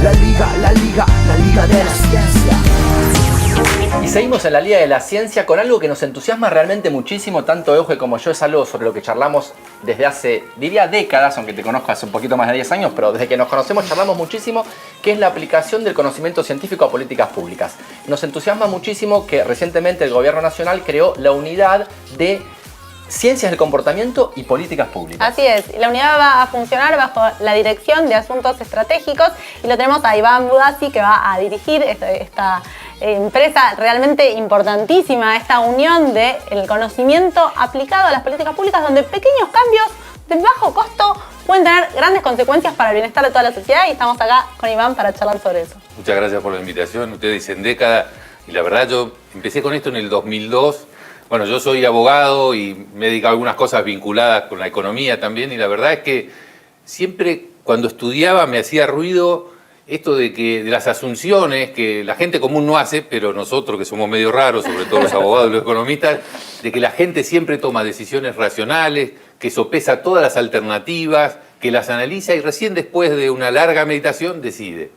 la liga de la ciencia. Y seguimos en la Liga de la Ciencia con algo que nos entusiasma realmente muchísimo, tanto Euge como yo. Es algo sobre lo que charlamos desde hace, diría, décadas, aunque te conozco hace un poquito más de 10 años, pero desde que nos conocemos charlamos muchísimo, que es la aplicación del conocimiento científico a políticas públicas. Nos entusiasma muchísimo que recientemente el Gobierno Nacional creó la unidad de Ciencias del Comportamiento y Políticas Públicas. Así es, la unidad va a funcionar bajo la Dirección de Asuntos Estratégicos y lo tenemos a Iván Budassi, que va a dirigir esta empresa realmente importantísima, esta unión del conocimiento aplicado a las políticas públicas, donde pequeños cambios de bajo costo pueden tener grandes consecuencias para el bienestar de toda la sociedad, y estamos acá con Iván para charlar sobre eso. Muchas gracias por la invitación. Ustedes dicen década, y la verdad yo empecé con esto en el 2002. Bueno, yo soy abogado y me he dedicado a algunas cosas vinculadas con la economía también, y la verdad es que siempre cuando estudiaba me hacía ruido esto de las asunciones que la gente común no hace, pero nosotros que somos medio raros, sobre todo los abogados y los economistas, de que la gente siempre toma decisiones racionales, que sopesa todas las alternativas, que las analiza y recién después de una larga meditación decide.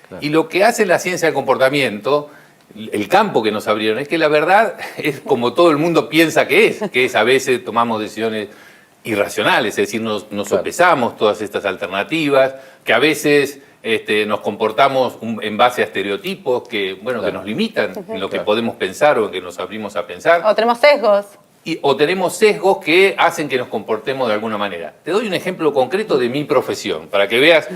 Claro. Y lo que hace la ciencia del comportamiento, el campo que nos abrieron, es que la verdad es como todo el mundo piensa que es a veces tomamos decisiones irracionales, es decir, nos sopesamos todas estas alternativas, que a veces nos comportamos en base a estereotipos que, bueno, que nos limitan en lo que podemos pensar o en que nos abrimos a pensar. O tenemos sesgos. O tenemos sesgos que hacen que nos comportemos de alguna manera. Te doy un ejemplo concreto de mi profesión, para que veas.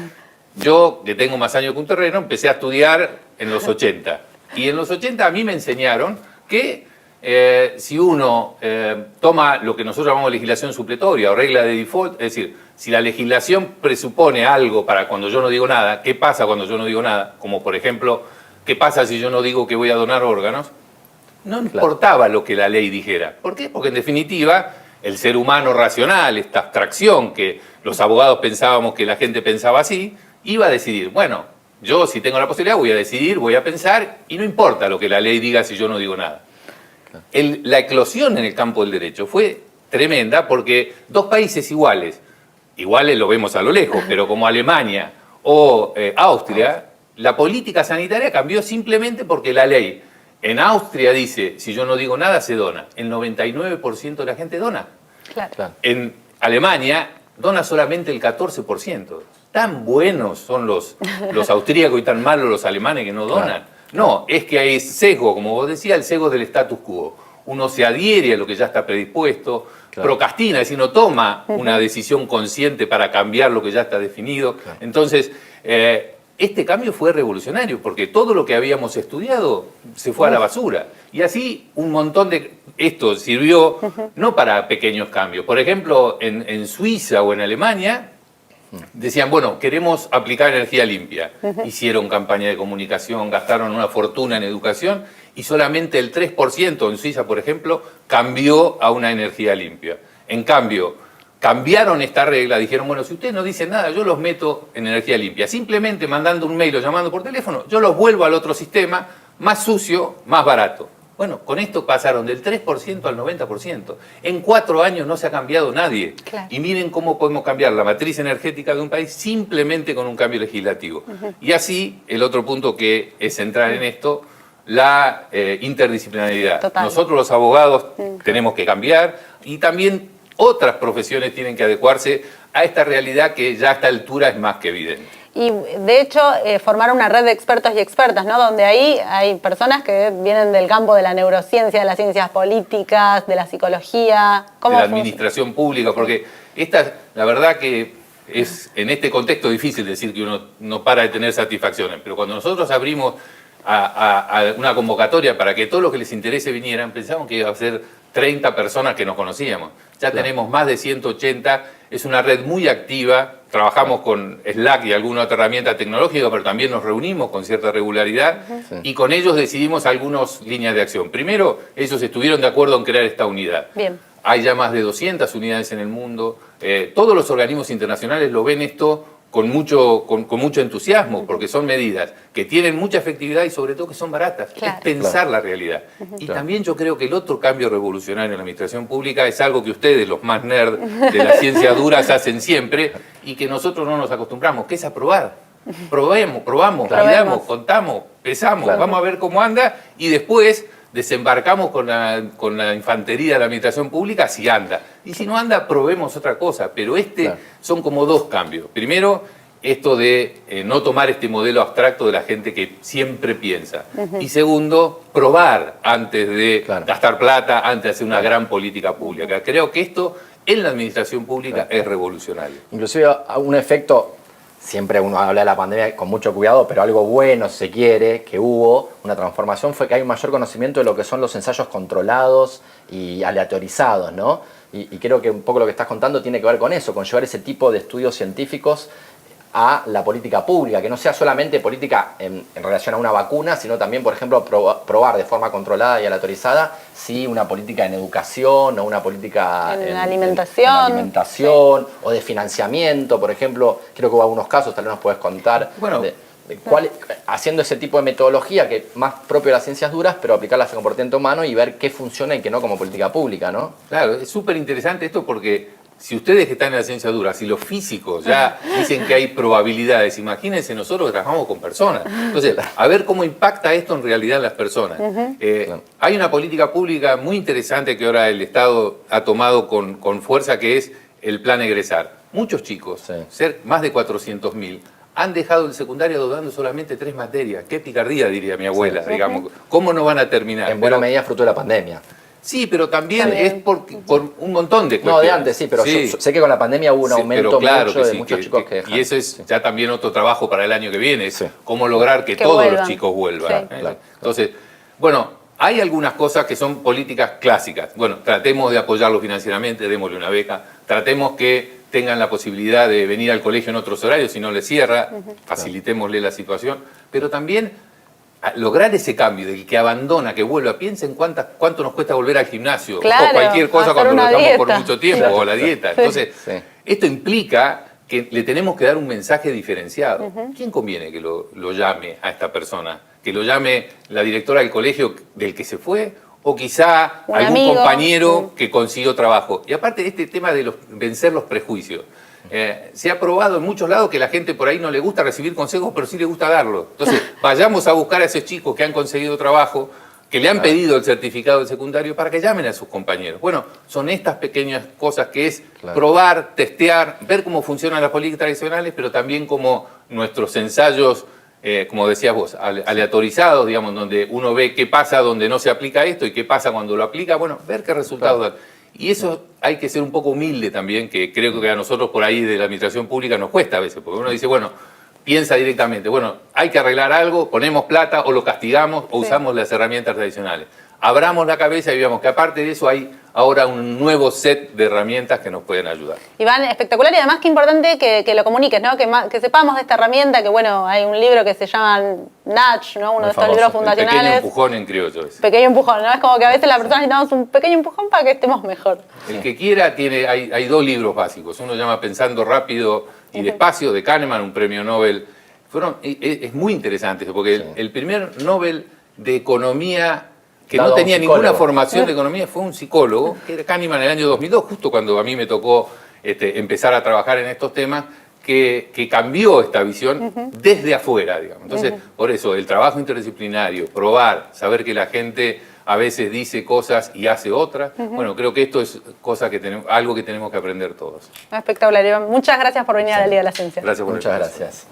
Yo, que tengo más años que un terreno, empecé a estudiar en los 80. Y en los 80 a mí me enseñaron que si uno toma lo que nosotros llamamos legislación supletoria o regla de default, es decir, si la legislación presupone algo para cuando yo no digo nada, ¿qué pasa cuando yo no digo nada? Como por ejemplo, ¿qué pasa si yo no digo que voy a donar órganos? No importaba lo que la ley dijera. ¿Por qué? Porque en definitiva el ser humano racional, esta abstracción que los abogados pensábamos que la gente pensaba así, iba a decidir, bueno, yo si tengo la posibilidad voy a decidir, voy a pensar y no importa lo que la ley diga si yo no digo nada. La eclosión en el campo del derecho fue tremenda porque dos países iguales lo vemos a lo lejos, pero como Alemania o Austria, la política sanitaria cambió simplemente porque la ley en Austria dice, si yo no digo nada se dona. El 99% de la gente dona. Claro. En Alemania dona solamente el 14%. Tan buenos son los austríacos y tan malos los alemanes que no donan. No, es que hay sesgo, como vos decías, el sesgo del status quo. Uno se adhiere a lo que ya está predispuesto, procrastina, es decir, no toma una decisión consciente para cambiar lo que ya está definido. Entonces, este cambio fue revolucionario, porque todo lo que habíamos estudiado se fue a la basura. Y así un montón de... Esto sirvió no para pequeños cambios. Por ejemplo, en Suiza o en Alemania decían, bueno, queremos aplicar energía limpia. Hicieron campaña de comunicación, gastaron una fortuna en educación y solamente el 3% en Suiza, por ejemplo, cambió a una energía limpia. En cambio, cambiaron esta regla, dijeron, bueno, si ustedes no dicen nada, yo los meto en energía limpia. Simplemente mandando un mail o llamando por teléfono, yo los vuelvo al otro sistema, más sucio, más barato. Bueno, con esto pasaron del 3% al 90%. En 4 años no se ha cambiado nadie. Claro. Y miren cómo podemos cambiar la matriz energética de un país simplemente con un cambio legislativo. Y así, el otro punto que es central en esto, la interdisciplinaridad. Total. Nosotros los abogados tenemos que cambiar y también otras profesiones tienen que adecuarse a esta realidad que ya a esta altura es más que evidente. Y de hecho formar una red de expertos y expertas, ¿no? Donde ahí hay personas que vienen del campo de la neurociencia, de las ciencias políticas, de la psicología. De la administración pública, porque la verdad que es en este contexto difícil decir que uno no para de tener satisfacciones, pero cuando nosotros abrimos a una convocatoria para que todos los que les interese vinieran, pensamos que iba a ser 30 personas que nos conocíamos. Ya tenemos más de 180, es una red muy activa, trabajamos con Slack y alguna otra herramienta tecnológica, pero también nos reunimos con cierta regularidad y con ellos decidimos algunas líneas de acción. Primero, ellos estuvieron de acuerdo en crear esta unidad. Bien. Hay ya más de 200 unidades en el mundo. Todos los organismos internacionales lo ven esto con mucho entusiasmo, porque son medidas que tienen mucha efectividad y sobre todo que son baratas. Claro. Es pensar la realidad. Y también yo creo que el otro cambio revolucionario en la administración pública es algo que ustedes, los más nerds de las ciencias duras, hacen siempre y que nosotros no nos acostumbramos, que es aprobar. probamos, Claro. miramos, contamos, pesamos, Claro. vamos a ver cómo anda y después desembarcamos con la infantería de la administración pública si anda. Y si no anda, probemos otra cosa. Pero Claro. son como dos cambios. Primero, esto de no tomar este modelo abstracto de la gente que siempre piensa. Y segundo, probar antes de Claro. gastar plata, antes de hacer una gran política pública. Creo que esto en la administración pública es revolucionario. Inclusive un efecto, siempre uno habla de la pandemia con mucho cuidado, pero algo bueno, si se quiere, que hubo una transformación, fue que hay un mayor conocimiento de lo que son los ensayos controlados y aleatorizados, ¿no? Y creo que un poco lo que estás contando tiene que ver con eso, con llevar ese tipo de estudios científicos a la política pública, que no sea solamente política en relación a una vacuna, sino también, por ejemplo, probar de forma controlada y aleatorizada si una política en educación o una política En alimentación. en alimentación o de financiamiento, por ejemplo. Creo que hubo algunos casos, tal vez nos puedes contar, Bueno. de haciendo ese tipo de metodología que es más propio de las ciencias duras, pero aplicarlas al comportamiento humano y ver qué funciona y qué no como política pública, ¿no? Claro, es súper interesante esto porque si ustedes que están en la ciencia dura, si los físicos ya dicen que hay probabilidades, imagínense nosotros que trabajamos con personas. Entonces, a ver cómo impacta esto en realidad en las personas. Hay una política pública muy interesante que ahora el Estado ha tomado con fuerza, que es el plan egresar. Muchos chicos, Sí. más de 400.000, han dejado el secundario dudando solamente 3 materias. Qué picardía, diría mi abuela, digamos. ¿Cómo no van a terminar? En buena Pero- medida fruto de la pandemia. Sí, pero también, También. es por un montón de cuestiones. No, de antes sí, pero yo sé que con la pandemia hubo un Sí, aumento pero claro mucho que de sí, muchos chicos que y dejaron. eso es Sí. ya también otro trabajo para el año que viene, es Sí. cómo lograr que Que todos vuelvan. los chicos vuelvan. Sí. Claro. Entonces, bueno, hay algunas cosas que son políticas clásicas. Bueno, tratemos de apoyarlos financieramente, démosle una beca, tratemos que tengan la posibilidad de venir al colegio en otros horarios, si no les cierra, facilitémosle la situación, pero también lograr ese cambio del que abandona, que vuelva. Piensen cuánto nos cuesta volver al gimnasio Claro, o cualquier cosa hacer cuando lo una dejamos por dieta. mucho tiempo, Sí. o la dieta. Entonces, Sí. esto implica que le tenemos que dar un mensaje diferenciado. ¿Quién conviene que lo llame a esta persona? ¿Que lo llame la directora del colegio del que se fue? ¿O quizá Un algún amigo. compañero que consiguió trabajo? Y aparte de este tema de vencer los prejuicios. Se ha probado en muchos lados que la gente por ahí no le gusta recibir consejos, pero sí le gusta darlos. Entonces, vayamos a buscar a esos chicos que han conseguido trabajo, que le han pedido el certificado del secundario, para que llamen a sus compañeros. Bueno, son estas pequeñas cosas que es Claro. probar, testear, ver cómo funcionan las políticas tradicionales, pero también como nuestros ensayos, como decías vos, aleatorizados, digamos, donde uno ve qué pasa donde no se aplica esto y qué pasa cuando lo aplica, bueno, ver qué resultados dan. Y eso hay que ser un poco humilde también, que creo que a nosotros por ahí de la administración pública nos cuesta a veces, porque uno dice, bueno, piensa directamente, bueno, hay que arreglar algo, ponemos plata o lo castigamos o Sí. usamos las herramientas tradicionales. Abramos la cabeza y veamos que aparte de eso hay ahora un nuevo set de herramientas que nos pueden ayudar. Iván, espectacular y además qué importante que lo comuniques, ¿no? Que sepamos de esta herramienta, que bueno, hay un libro que se llama Nudge, ¿no? Uno Muy de estos famoso. libros El pequeño fundacionales. empujón en criollo ese. Pequeño empujón, ¿no? Es como que a veces las personas necesitamos un pequeño empujón para que estemos mejor. El que quiera hay 2 libros básicos. Uno se llama Pensando rápido y despacio, de Kahneman, un premio Nobel. Es muy interesante eso, porque el primer Nobel de economía que Dado no a un tenía ninguna psicólogo. formación de economía fue un psicólogo, que era Kahneman en el año 2002, justo cuando a mí me tocó empezar a trabajar en estos temas, que cambió esta visión desde afuera, digamos. Entonces, por eso, el trabajo interdisciplinario, probar, saber que la gente a veces dice cosas y hace otras, bueno, creo que esto es algo que tenemos que aprender todos. Espectacular, Iván. Muchas gracias por venir a la Liga de la Ciencia. Gracias por el Muchas espacio. gracias.